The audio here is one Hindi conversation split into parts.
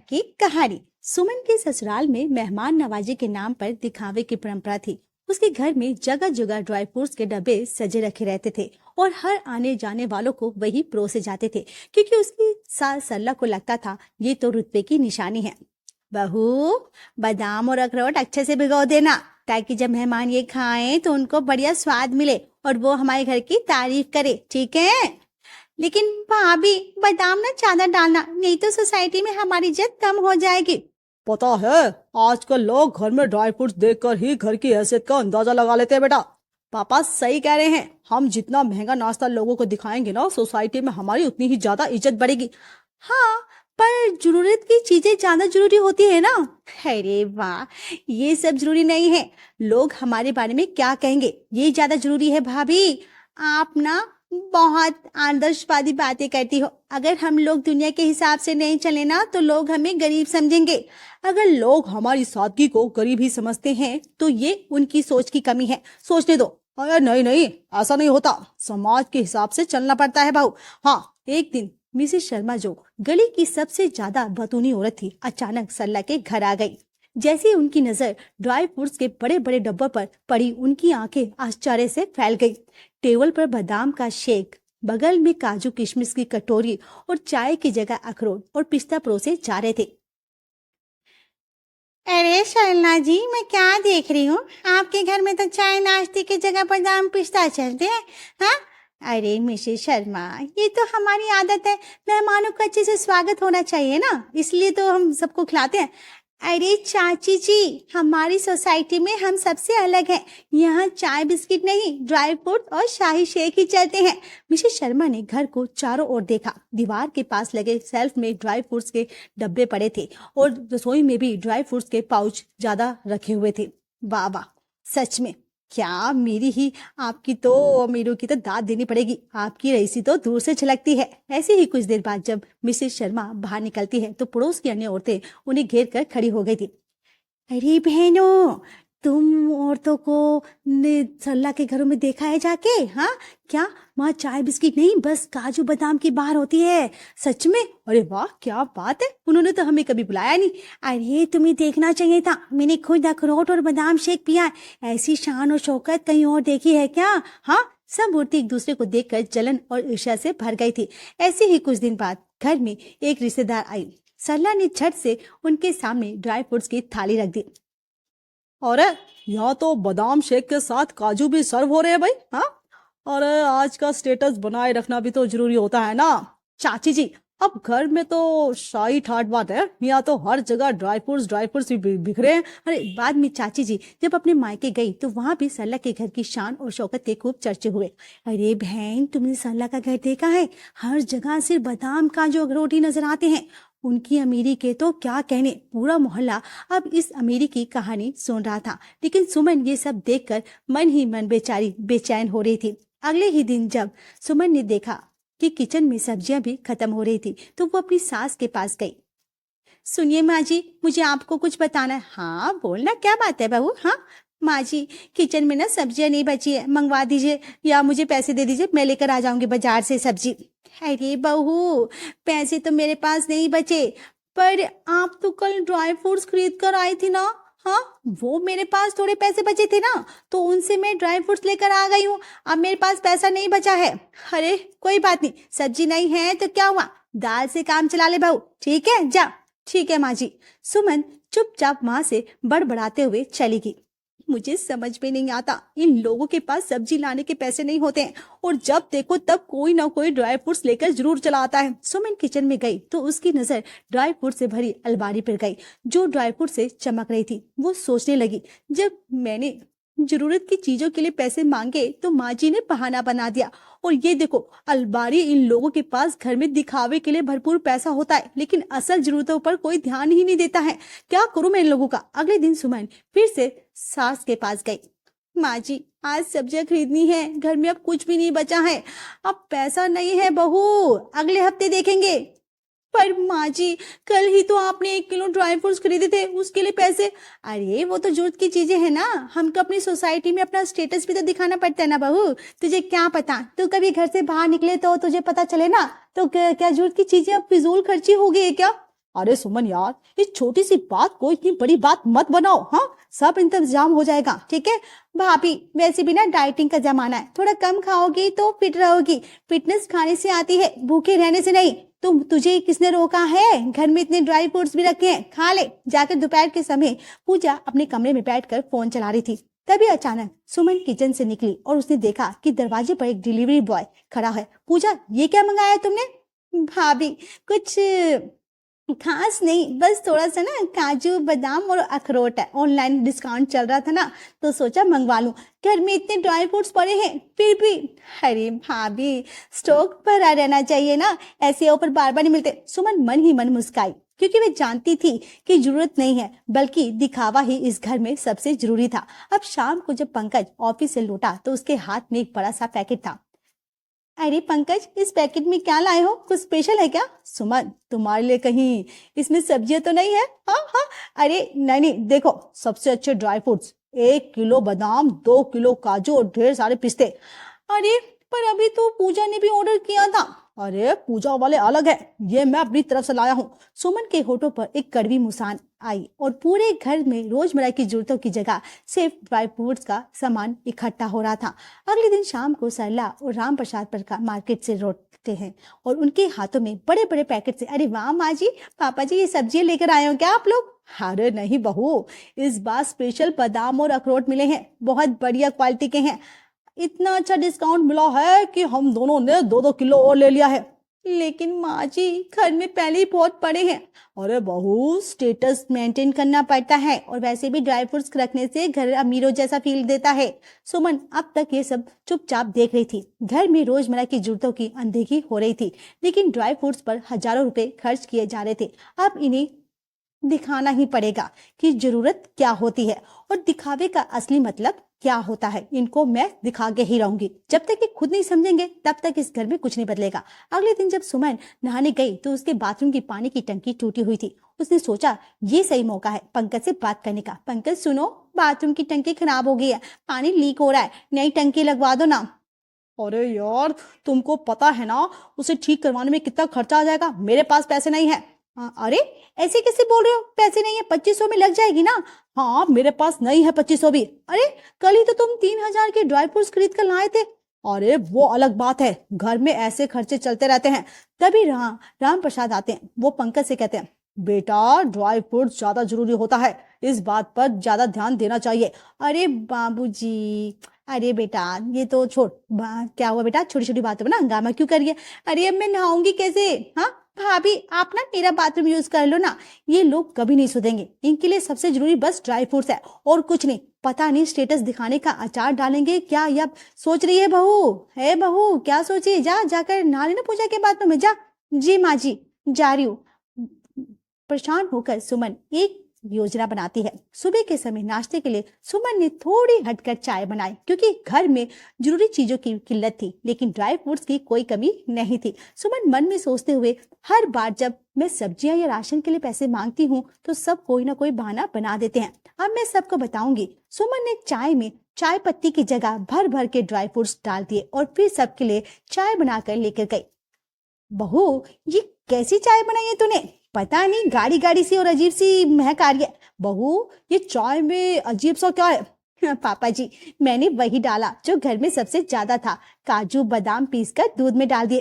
की कहानी। सुमन के ससुराल में मेहमान नवाजी के नाम पर दिखावे की परंपरा थी। उसके घर में जगह जगह ड्राई फ्रूट्स के डब्बे सजे रखे रहते थे और हर आने जाने वालों को वही परोसे जाते थे, क्योंकि उसकी सास सल्ला को लगता था ये तो रुतबे की निशानी है। बहू, बादाम और अखरोट अच्छे से भिगो देना, ताकि जब मेहमान ये खाएं तो उनको बढ़िया स्वाद मिले और वो हमारे घर की तारीफ करे, ठीक है? लेकिन भाभी, बादाम ना ज्यादा डालना, नहीं तो सोसाइटी में हमारी इज्जत कम हो जाएगी। पता है, आजकल लोग घर में ड्राई फ्रूट्स देखकर ही घर की हैसियत का अंदाजा लगा लेते हैं बेटा। पापा सही कह रहे हैं, हम जितना महंगा नाश्ता लोगों को दिखाएंगे ना, सोसाइटी में हमारी उतनी ही ज्यादा इज्जत बढ़ेगी। हाँ, पर जरूरत की चीजें ज्यादा जरूरी होती है ना। अरे वाह, ये सब जरूरी नहीं है। लोग हमारे बारे में क्या कहेंगे ये ज्यादा जरूरी है। भाभी, आप ना बहुत आदर्शवादी बातें करती हो। अगर हम लोग दुनिया के हिसाब से नहीं चले ना तो लोग हमें गरीब समझेंगे। अगर लोग हमारी सादगी को गरीब ही समझते हैं तो ये उनकी सोच की कमी है, सोचने दो। अरे नहीं नहीं, ऐसा नहीं होता, समाज के हिसाब से चलना पड़ता है बहू। हाँ, एक दिन मिसेस शर्मा, जो गली की सबसे ज्यादा बतूनी औरत थी, अचानक सल्ला के घर आ गई। जैसे उनकी नजर ड्राई फ्रूट्स के बड़े बड़े डब्बों पर पड़ी, उनकी आंखें आश्चर्य से फैल गई। टेबल पर बादाम का शेक, बगल में काजू किशमिश की कटोरी और चाय की जगह अखरोट और पिस्ता परोसे जा रहे थे। अरे शर्मा जी, मैं क्या देख रही हूँ? आपके घर में तो चाय नाश्ते की जगह बादाम पिस्ता चलते हैं। हाँ? अरे मिसेस शर्मा, ये तो हमारी आदत है। मेहमानों का अच्छे से स्वागत होना चाहिए ना, इसलिए तो हम सबको खिलाते हैं। अरे चाची जी, हमारी सोसाइटी में हम सबसे अलग हैं। यहाँ चाय बिस्किट नहीं, ड्राई फ्रूट और शाही शेक ही चलते हैं। मिसेस शर्मा ने घर को चारों ओर देखा। दीवार के पास लगे सेल्फ में ड्राई फ्रूट्स के डब्बे पड़े थे और रसोई में भी ड्राई फ्रूट्स के पाउच ज्यादा रखे हुए थे। वाह वाह, सच में क्या मेरी ही, आपकी तो अमीरों की तो दाद देनी पड़ेगी। आपकी रईसी तो दूर से झलकती है। ऐसे ही कुछ देर बाद जब मिसेस शर्मा बाहर निकलती है तो पड़ोस की अन्य औरतें उन्हें घेर कर खड़ी हो गई थी। अरे बहनों, तुम औरतों को ने सल्ला के घरों में देखा है जाके? हाँ, क्या वहाँ चाय बिस्किट नहीं, बस काजू बादाम की बाहर होती है? सच में? अरे वाह, क्या बात है, उन्होंने तो हमें कभी बुलाया नहीं। अरे तुम्हें देखना चाहिए था, मैंने खुद अखरोट और बादाम शेक पिया है। ऐसी शान और शौकत कहीं और देखी है क्या? हाँ, सब औरतें एक दूसरे को देखकर जलन और ईर्ष्या से भर गई थी। ऐसे ही कुछ दिन बाद घर में एक रिश्तेदार आई। सरला ने झट से उनके सामने ड्राई फ्रूट्स की थाली रख दी। अरे यहाँ तो बादाम शेक के साथ काजू भी सर्व हो रहे हैं भाई। हाँ, अरे आज का स्टेटस बनाए रखना भी तो जरूरी होता है ना। चाची जी, अब घर में तो शाही ठाट बात है, यहाँ तो हर जगह ड्राई फ्रूट्स भी बिखरे हैं। अरे बाद में चाची जी जब अपने मायके गई तो वहां भी सरला के घर की शान और शौकत के खूब चर्चे हुए। अरे बहन, तुमने सरला का घर देखा है? हर जगह सिर्फ बादाम काजू अखरोट ही नजर आते हैं। उनकी अमीरी के तो क्या कहने, पूरा मोहल्ला अब इस अमीरी की कहानी सुन रहा था। लेकिन सुमन ये सब देखकर मन ही मन बेचारी बेचैन हो रही थी। अगले ही दिन जब सुमन ने देखा कि किचन में सब्जियां भी खत्म हो रही थी तो वो अपनी सास के पास गई। सुनिए माँ जी, मुझे आपको कुछ बताना है। हाँ बोलना, क्या बात है बहू? हाँ माँ जी, किचन में ना सब्जियां नहीं बची है, मंगवा दीजिए या मुझे पैसे दे दीजिए, मैं लेकर आ जाऊंगी बाजार से सब्जी। अरे बहू, पैसे तो मेरे पास नहीं बचे, पर आप तो कल ड्राई फ्रूट्स खरीद कर आई थी ना। हाँ, वो मेरे पास थोड़े पैसे बचे थे ना, तो उनसे मैं ड्राई फ्रूट्स लेकर आ गई हूँ। अब मेरे पास पैसा नहीं बचा है। अरे कोई बात नहीं, सब्जी नहीं है तो क्या हुआ, दाल से काम चला ले बहू, ठीक है? जा। ठीक है माँ जी। सुमन चुपचाप माँ से बड़बड़ाते हुए चली गई। मुझे समझ में नहीं आता, इन लोगों के पास सब्जी लाने के पैसे नहीं होते हैं और जब देखो तब कोई ना कोई ड्राई फ्रूट्स लेकर जरूर चला आता है। सुमन किचन में गई तो उसकी नजर ड्राई फ्रूट से भरी अलमारी पर गई जो ड्राई फ्रूट से चमक रही थी। वो सोचने लगी, जब मैंने जरूरत की चीजों के लिए पैसे मांगे तो माँ जी ने बहाना बना दिया, और ये देखो अलमारी, इन लोगों के पास घर में दिखावे के लिए भरपूर पैसा होता है लेकिन असल जरूरतों पर कोई ध्यान ही नहीं देता है। क्या करूं मैं इन लोगों का? अगले दिन सुमन फिर से सास के पास गई। माँ जी, आज सब्जियां खरीदनी है, घर में अब कुछ भी नहीं बचा है। अब पैसा नहीं है बहू, अगले हफ्ते देखेंगे। पर माँ जी, कल ही तो आपने 1 किलो ड्राई फ्रूट्स खरीदे थे, उसके लिए पैसे। अरे वो तो जरूरत की चीजें हैं ना, हमको अपनी सोसाइटी में अपना स्टेटस भी तो दिखाना पड़ता है ना बहू। तुझे क्या पता, तू कभी घर से बाहर निकले तो तुझे पता चले ना। तो क्या जरूरत की चीजें अब फिजूल खर्ची हो गई है क्या? अरे सुमन यार, इस छोटी सी बात को इतनी बड़ी बात मत बनाओ। हाँ, सब इंतजाम हो जाएगा, ठीक है। भाभी वैसे भी ना डाइटिंग का जमाना है, थोड़ा कम खाओगी तो फिट रहोगी। फिटनेस खाने से आती है, भूखे रहने से नहीं। तुझे किसने रोका है? घर में इतने ड्राई फ्रूट्स भी रखे हैं, खा ले जाकर। दोपहर के समय पूजा अपने कमरे में बैठकर फोन चला रही थी। तभी अचानक सुमन किचन से निकली और उसने देखा कि दरवाजे पर एक डिलीवरी बॉय खड़ा है। पूजा, ये क्या मंगाया तुमने? भाभी कुछ खास नहीं, बस थोड़ा सा ना काजू बादाम और अखरोट है, ऑनलाइन डिस्काउंट चल रहा था ना तो सोचा मंगवा लूं। घर में इतने ड्राई फ्रूट्स पड़े हैं फिर भी। अरे भाभी, स्टॉक भरा रहना चाहिए ना, ऐसे ऑफर बार बार नहीं मिलते। सुमन मन ही मन मुस्काई क्योंकि वे जानती थी कि जरूरत नहीं है बल्कि दिखावा ही इस घर में सबसे जरूरी था। अब शाम को जब पंकज ऑफिस से लौटा तो उसके हाथ में एक बड़ा सा पैकेट था। अरे पंकज, इस पैकेट में क्या लाए हो? कुछ स्पेशल है क्या? सुमन, तुम्हारे लिए कहीं इसमें सब्जियां तो नहीं है? हाँ हाँ। अरे नहीं, देखो, सबसे अच्छे ड्राई फ्रूट्स, 1 किलो बादाम, 2 किलो काजू और ढेर सारे पिस्ते। अरे पर अभी तो पूजा ने भी ऑर्डर किया था। अरे पूजा वाले अलग है, ये मैं अपनी तरफ से लाया हूँ। सुमन के होठों पर एक कड़वी मुस्कान आई और पूरे घर में रोजमर्रा की जरूरतों की जगह सिर्फ ड्राई फ्रूट्स का सामान इकट्ठा हो रहा था। अगले दिन शाम को सरला और राम प्रसाद प्रकार मार्केट से लौटते हैं और उनके हाथों में बड़े बड़े पैकेट से। अरे वाह माँ जी, पापा जी, ये सब्जियां लेकर आए हो क्या आप लोग? अरे नहीं बहू, इस बार स्पेशल बादाम और अखरोट मिले हैं, बहुत बढ़िया क्वालिटी के हैं। इतना अच्छा डिस्काउंट मिला है कि हम दोनों ने 2-2 किलो और ले लिया है। लेकिन माँ जी, घर में पहले ही बहुत पड़े हैं। अरे बहू, स्टेटस मेंटेन करना पड़ता है और वैसे भी ड्राई फ्रूट्स रखने से घर अमीरों जैसा फील देता है। सुमन अब तक ये सब चुपचाप देख रही थी। घर में रोजमर्रा की जरूरतों की अनदेखी हो रही थी, लेकिन ड्राई फ्रूट्स पर हजारों रुपए खर्च किए जा रहे थे। अब इन्हें दिखाना ही पड़ेगा कि जरूरत क्या होती है और दिखावे का असली मतलब क्या होता है। इनको मैं दिखा के ही रहूंगी। जब तक ये खुद नहीं समझेंगे तब तक इस घर में कुछ नहीं बदलेगा। अगले दिन जब सुमन नहाने गई तो उसके बाथरूम की पानी की टंकी टूटी हुई थी। उसने सोचा ये सही मौका है पंकज से बात करने का। पंकज सुनो, बाथरूम की टंकी खराब हो गई है, पानी लीक हो रहा है, नई टंकी लगवा दो ना। अरे यार, तुमको पता है ना उसे ठीक करवाने में कितना खर्चा आ जाएगा? मेरे पास पैसे नहीं है। अरे ऐसे कैसे बोल रहे हो? पैसे नहीं है? 2500 में लग जाएगी ना। हाँ, मेरे पास नहीं है 2500 भी। अरे कल ही तो तुम 3000 के ड्राई फ्रूट्स खरीद कर लाए थे। अरे वो अलग बात है, घर में ऐसे खर्चे चलते रहते हैं। तभी राम प्रसाद आते हैं। वो पंकज से कहते हैं, बेटा ड्राई फ्रूट ज्यादा जरूरी होता है, इस बात पर ज्यादा ध्यान देना चाहिए। अरे बाबूजी, अरे बेटा ये तो क्या हुआ बेटा, छोटी छोटी बातों में ना हंगामा क्यों करिए? अरे अब मैं नहाऊंगी कैसे? हाँ भाभी, आप ना मेरा बाथरूम यूज कर लो ना। ये लोग कभी नहीं सुधेंगे, इनके लिए सबसे जरूरी बस ड्राई फ्रूट्स है और कुछ नहीं। पता नहीं स्टेटस दिखाने का अचार डालेंगे क्या या सोच रही है बहू? है बहू, क्या सोची? जाकर नहा लेना पूजा के बाथरूम में जा। जी माँ जी, जा रही हूँ। परेशान होकर सुमन एक योजना बनाती है। सुबह के समय नाश्ते के लिए सुमन ने थोड़ी हटकर चाय बनाई क्योंकि घर में जरूरी चीजों की किल्लत थी, लेकिन ड्राई फ्रूट्स की कोई कमी नहीं थी। सुमन मन में सोचते हुए, हर बार जब मैं सब्जियां या राशन के लिए पैसे मांगती हूँ तो सब कोई ना कोई बहाना बना देते हैं। अब मैं सबको बताऊंगी। सुमन ने चाय में चाय पत्ती की जगह भर भर के ड्राई फ्रूट्स डाल दिए और फिर सबके लिए चाय बनाकर लेकर गई। बहू, ये कैसी चाय बनाई है तूने? पता नहीं, गाड़ी गाड़ी सी और अजीब सी महक आ रही है। बहू, ये चाय में अजीब सा क्या है? पापा जी, मैंने वही डाला जो घर में सबसे ज्यादा था, काजू बादाम पीसकर दूध में डाल दिए।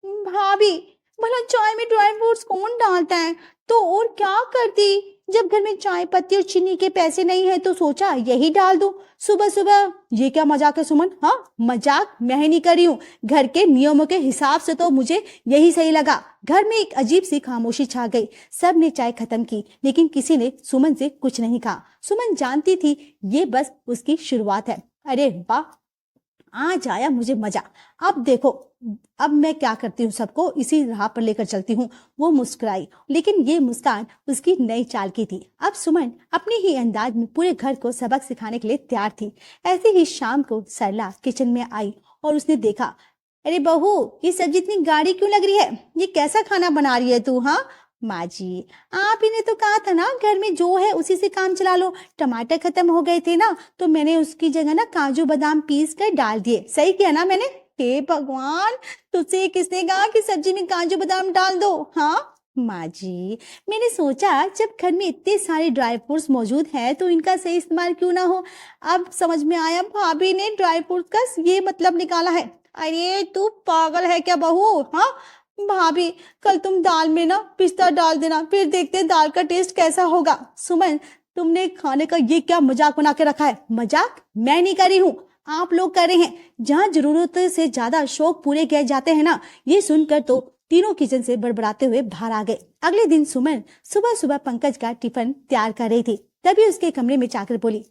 भाभी, भला चाय में ड्राई फ्रूट्स कौन डालता है? तो और क्या करती? जब घर में चाय पत्ती और चीनी के पैसे नहीं है तो सोचा यही डाल दूं। सुबह सुबह ये क्या मजाक है सुमन? हाँ, मजाक मैं ही नहीं कर रही हूँ। घर के नियमों के हिसाब से तो मुझे यही सही लगा। घर में एक अजीब सी खामोशी छा गई। सब ने चाय खत्म की, लेकिन किसी ने सुमन से कुछ नहीं कहा। सुमन जानती थी ये बस उसकी शुरुआत है। अरे वाह, आज आया मुझे मजा। अब देखो, अब मैं क्या करती हूँ, सबको इसी राह पर लेकर चलती हूँ। वो मुस्कुराई, लेकिन ये मुस्कान उसकी नई चाल की थी। अब सुमन अपने ही अंदाज में पूरे घर को सबक सिखाने के लिए तैयार थी। ऐसे ही शाम को सरला किचन में आई और उसने देखा, अरे बहू, ये सब्जी इतनी गाढ़ी क्यों लग रही है? ये कैसा खाना बना रही है तू? हाँ माँ जी, आप ही ने तो कहा था ना घर में जो है उसी से काम चला लो। टमाटर खत्म हो गए थे ना तो मैंने उसकी जगह ना काजू बादाम पीस कर डाल दिए। सही किया ना मैंने? हे भगवान, तुझसे किसने कहा कि सब्जी में काजू बादाम डाल दो? हाँ, माँ जी, मैंने सोचा जब घर में इतने सारे ड्राई फ्रूट्स मौजूद हैं तो इनका सही इस्तेमाल क्यों ना हो। अब समझ में आया, भाभी ने ड्राई फ्रूट का ये मतलब निकाला है। अरे तू पागल है क्या बहू? हाँ भाभी, कल तुम दाल में ना पिस्ता डाल देना, फिर देखते हैं दाल का टेस्ट कैसा होगा। सुमन, तुमने खाने का ये क्या मजाक बना के रखा है? मजाक मैं नहीं कर रही हूँ, आप लोग कर रहे हैं। जहाँ जरूरत से ज्यादा शौक पूरे किए जाते हैं ना, ये सुनकर तो तीनों किचन से बड़बड़ाते हुए बाहर आ गए। अगले दिन सुमन सुबह सुबह पंकज का टिफिन तैयार कर रही थी, तभी उसके कमरे में जाकर बोली,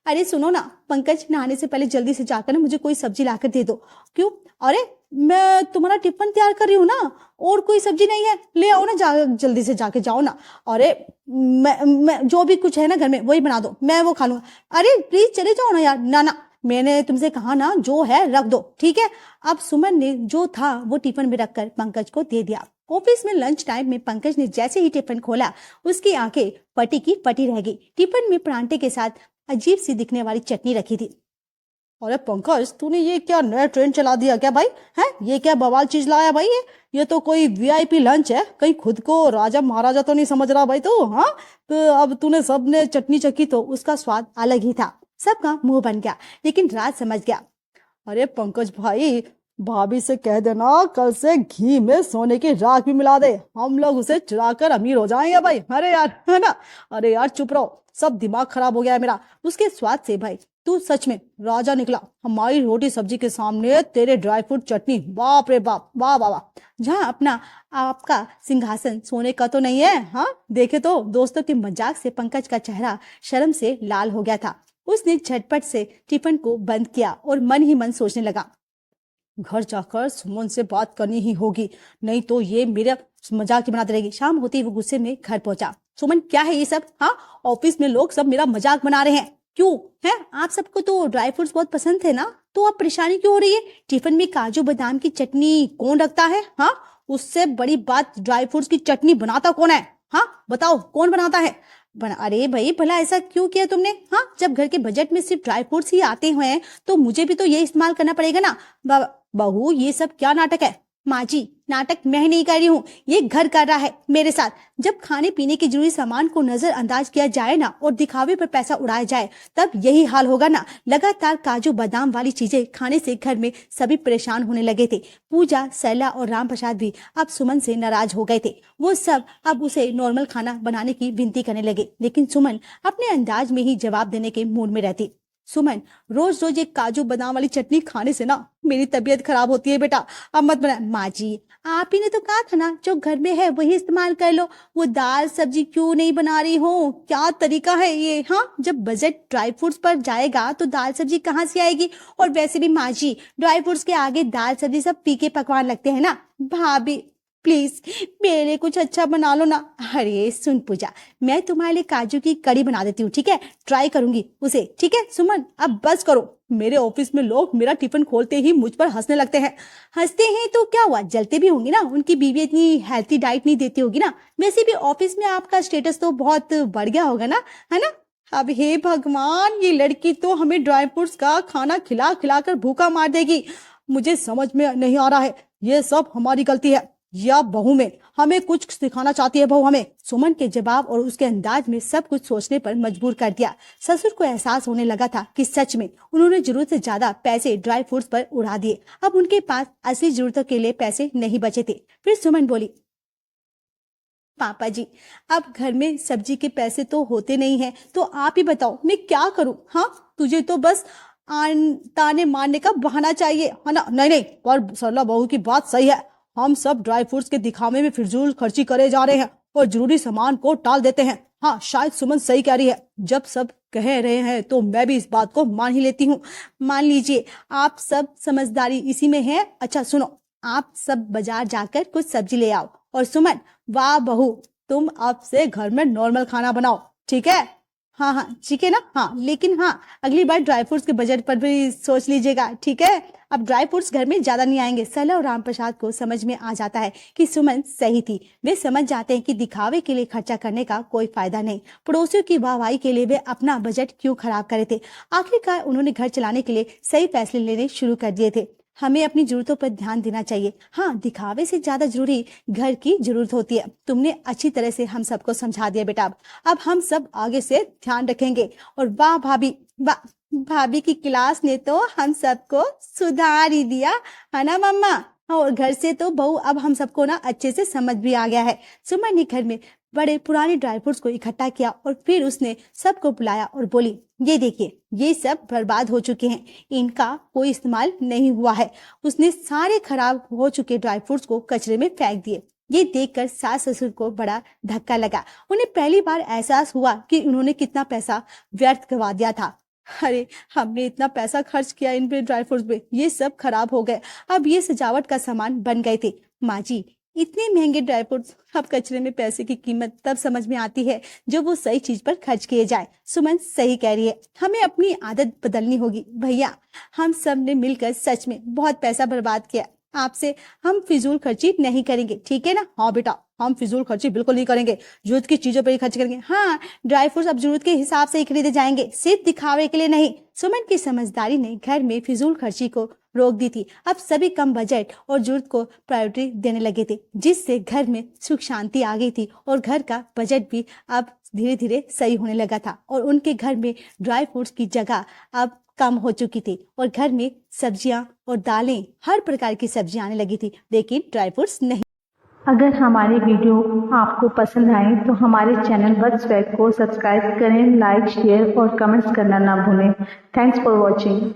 अरे सुनो ना पंकज, नहाने से पहले जल्दी से जाकर ना मुझे कोई सब्जी लाकर दे दो। क्यों? अरे मैं तुम्हारा टिफिन तैयार कर रही हूँ ना, और कोई सब्जी नहीं है, ले आओ ना, जल्दी से जाके जाओ ना। अरे मैं जो भी कुछ है ना घर में वही बना दो, मैं वो खा लूंगा। अरे प्लीज चले जाओ ना यार। ना ना, मैंने तुमसे कहा ना जो है रख दो, ठीक है। अब सुमन ने जो था वो टिफिन में रखकर पंकज को दे दिया। ऑफिस में लंच टाइम में पंकज ने जैसे ही टिफिन खोला, उसकी आंखें पटी की पटी रह गई। टिफिन में परांठे के साथ अजीब सी दिखने वाली चटनी रखी थी। अरे पंकज, तूने ये क्या नया ट्रेंड चला दिया क्या भाई? है ये क्या बवाल चीज लाया भाई? ये तो कोई वीआईपी लंच है, कहीं खुद को राजा महाराजा तो नहीं समझ रहा भाई तू? हाँ, तो अब तूने सबने चटनी चखी तो उसका स्वाद अलग ही था। सबका मुंह बन गया, लेकिन राज समझ गया। अरे पंकज भाई, भाभी से कह देना कल से घी में सोने की राख भी मिला दे, हम लोग उसे चुरा कर अमीर हो जाएंगे भाई। अरे यार, है ना? अरे यार चुप रहो, सब दिमाग खराब हो गया है मेरा उसके स्वाद से। भाई तू सच में राजा निकला। हमारी रोटी सब्जी के सामने तेरे ड्राई फ्रूट चटनी, बाप रे बाप, वाह वाह वाह। जहाँ अपना आपका सिंहासन सोने का तो नहीं है। हाँ, देखे तो दोस्तों के मजाक से पंकज का चेहरा शर्म से लाल हो गया था। उसने झटपट से टिफिन को बंद किया और मन ही मन सोचने लगा, घर जाकर सुमन से बात करनी ही होगी, नहीं तो ये मेरा मजाक ही बनाती रहेगी। शाम होती वो गुस्से में घर पहुंचा। सुमन, क्या है ये सब? हाँ, ऑफिस में लोग सब मेरा मजाक बना रहे हैं। क्यों है? आप सबको तो ड्राई फ्रूट्स बहुत पसंद है ना, तो आप परेशानी क्यों हो रही है? टिफिन में काजू बादाम की चटनी कौन रखता है? हाँ, उससे बड़ी बात ड्राई फ्रूट्स की चटनी बनाता कौन है? हाँ बताओ, कौन बनाता है? अरे भाई, भला ऐसा क्यों किया तुमने? हाँ, जब घर के बजट में सिर्फ ड्राई फ्रूट्स ही आते हुए हैं तो मुझे भी तो ये इस्तेमाल करना पड़ेगा ना। बहू, ये सब क्या नाटक है? माँ जी, नाटक मैं नहीं कर रही हूँ, ये घर कर रहा है मेरे साथ। जब खाने पीने के जरूरी सामान को नजरअंदाज किया जाए ना और दिखावे पर पैसा उड़ाया जाए, तब यही हाल होगा ना। लगातार काजू बादाम वाली चीजें खाने से घर में सभी परेशान होने लगे थे। पूजा, सैला और राम प्रसाद भी अब सुमन से नाराज हो गए थे। वो सब अब उसे नॉर्मल खाना बनाने की विनती करने लगे, लेकिन सुमन अपने अंदाज में ही जवाब देने के मूड में रहती। सुमन, रोज रोज एक काजू बादाम वाली चटनी खाने से ना मेरी तबीयत खराब होती है बेटा, अब मत बना। माँ जी, आप ही ने तो कहा था ना जो घर में है वही इस्तेमाल कर लो, वो दाल सब्जी क्यों नहीं बना रही हो? क्या तरीका है ये? हाँ, जब बजट ड्राई फ्रूट्स पर जाएगा तो दाल सब्जी कहाँ से आएगी? और वैसे भी माँ जी, ड्राई फ्रूट्स के आगे दाल सब्जी सब फीके पकवान लगते हैं ना। भाभी प्लीज मेरे लिए कुछ अच्छा बना लो ना। अरे सुन पूजा, मैं तुम्हारे लिए काजू की कड़ी बना देती हूँ, ठीक है? ट्राई करूंगी उसे, ठीक है? सुमन, अब बस करो। मेरे ऑफिस में लोग मेरा टिफिन खोलते ही मुझ पर हंसने लगते हैं। हंसते हैं तो क्या हुआ, जलते भी होंगे ना, उनकी बीवी इतनी हेल्थी डाइट नहीं देती होगी ना। वैसे भी ऑफिस में आपका स्टेटस तो बहुत बढ़ गया होगा ना, है ना? अब हे भगवान, ये लड़की तो हमें ड्राई फ्रूट्स का खाना खिला खिला कर भूखा मार देगी। मुझे समझ में नहीं आ रहा है, ये सब हमारी गलती है या बहू में हमें कुछ सिखाना चाहती है बहू हमें? सुमन के जवाब और उसके अंदाज में सब कुछ सोचने पर मजबूर कर दिया। ससुर को एहसास होने लगा था कि सच में उन्होंने जरूरत से ज्यादा पैसे ड्राई फ्रूट्स पर उड़ा दिए। अब उनके पास असली जरूरतों के लिए पैसे नहीं बचे थे। फिर सुमन बोली, पापा जी, अब घर में सब्जी के पैसे तो होते नहीं हैं, तो आप ही बताओ मैं क्या करूं? हाँ, तुझे तो बस ताने मारने का बहाना चाहिए, है ना? नहीं नहीं, पर सरला बहू की बात सही है, हम सब ड्राई फ्रूट्स के दिखावे में फिजूल खर्ची करे जा रहे हैं और जरूरी सामान को टाल देते हैं। हाँ, शायद सुमन सही कह रही है, जब सब कह रहे हैं तो मैं भी इस बात को मान ही लेती हूँ। मान लीजिए आप सब समझदारी इसी में है। अच्छा सुनो, आप सब बाजार जाकर कुछ सब्जी ले आओ। और सुमन, वाह बहू, तुम अब से घर में नॉर्मल खाना बनाओ, ठीक है? हाँ हाँ ठीक है ना। हाँ, लेकिन हाँ, अगली बार ड्राई फ्रूट्स के बजट पर भी सोच लीजिएगा, ठीक है? अब ड्राई फ्रूट्स घर में ज्यादा नहीं आएंगे। सरला और राम प्रसाद को समझ में आ जाता है कि सुमन सही थी। वे समझ जाते हैं कि दिखावे के लिए खर्चा करने का कोई फायदा नहीं। पड़ोसियों की वाहवाही के लिए वे अपना बजट क्यों खराब करे थे? आखिरकार उन्होंने घर चलाने के लिए सही फैसले लेने शुरू कर दिए थे। हमें अपनी जरूरतों पर ध्यान देना चाहिए। हाँ, दिखावे से ज्यादा जरूरी घर की जरूरत होती है। तुमने अच्छी तरह से हम सबको समझा दिया बेटा। अब हम सब आगे से ध्यान रखेंगे। और वाह भाभी, वाह, भाभी की क्लास ने तो हम सबको सुधार ही दिया, है ना मम्मा? और घर से तो बहू अब हम सबको ना अच्छे से समझ भी आ गया है। सुमन ने घर में बड़े पुराने ड्राई फ्रूट्स को इकट्ठा किया और फिर उसने सबको बुलाया और बोली, ये देखिए, ये सब बर्बाद हो चुके हैं, इनका कोई इस्तेमाल नहीं हुआ है। उसने सारे खराब हो चुके ड्राई फ्रूट्स को कचरे में फेंक दिए। ये देखकर सास ससुर को बड़ा धक्का लगा। उन्हें पहली बार एहसास हुआ कि उन्होंने कितना पैसा व्यर्थ करवा दिया था। अरे, हमने इतना पैसा खर्च किया इन पे ड्राई फ्रूट्स पे, ये सब खराब हो गए। अब ये सजावट का सामान बन गए थे। माँ जी, इतने महंगे ड्राई फ्रूट्स, अब कचरे में पैसे की कीमत तब समझ में आती है जब वो सही चीज पर खर्च किए जाए। सुमन सही कह रही है, हमें अपनी आदत बदलनी होगी। भैया, हम सब ने मिलकर सच में बहुत पैसा बर्बाद किया। आपसे हम फिजूल खर्ची नहीं करेंगे, ठीक है ना? हाँ बेटा, हम फिजूल खर्ची बिल्कुल नहीं करेंगे, जरूरत की चीजों पर ही खर्च करेंगे। हाँ, ड्राई फ्रूट्स अब जरूरत के हिसाब से ही खरीदे जाएंगे, सिर्फ दिखावे के लिए नहीं। सुमन की समझदारी ने घर में फिजूल खर्ची को रोक दी थी। अब सभी कम बजट और जरूरत को प्रायोरिटी देने लगे थे, जिससे घर में सुख शांति आ गई थी और घर का बजट भी अब धीरे धीरे सही होने लगा था। और उनके घर में ड्राई फ्रूट्स की जगह अब कम हो चुकी थी और घर में सब्जियां और दालें, हर प्रकार की सब्जियां आने लगी थी, लेकिन ड्राई फ्रूट्स नहीं। अगर हमारे वीडियो आपको पसंद आए तो हमारे चैनल बज स्वैग को सब्सक्राइब करें, लाइक, शेयर और कमेंट्स करना ना भूलें। Thanks for watching.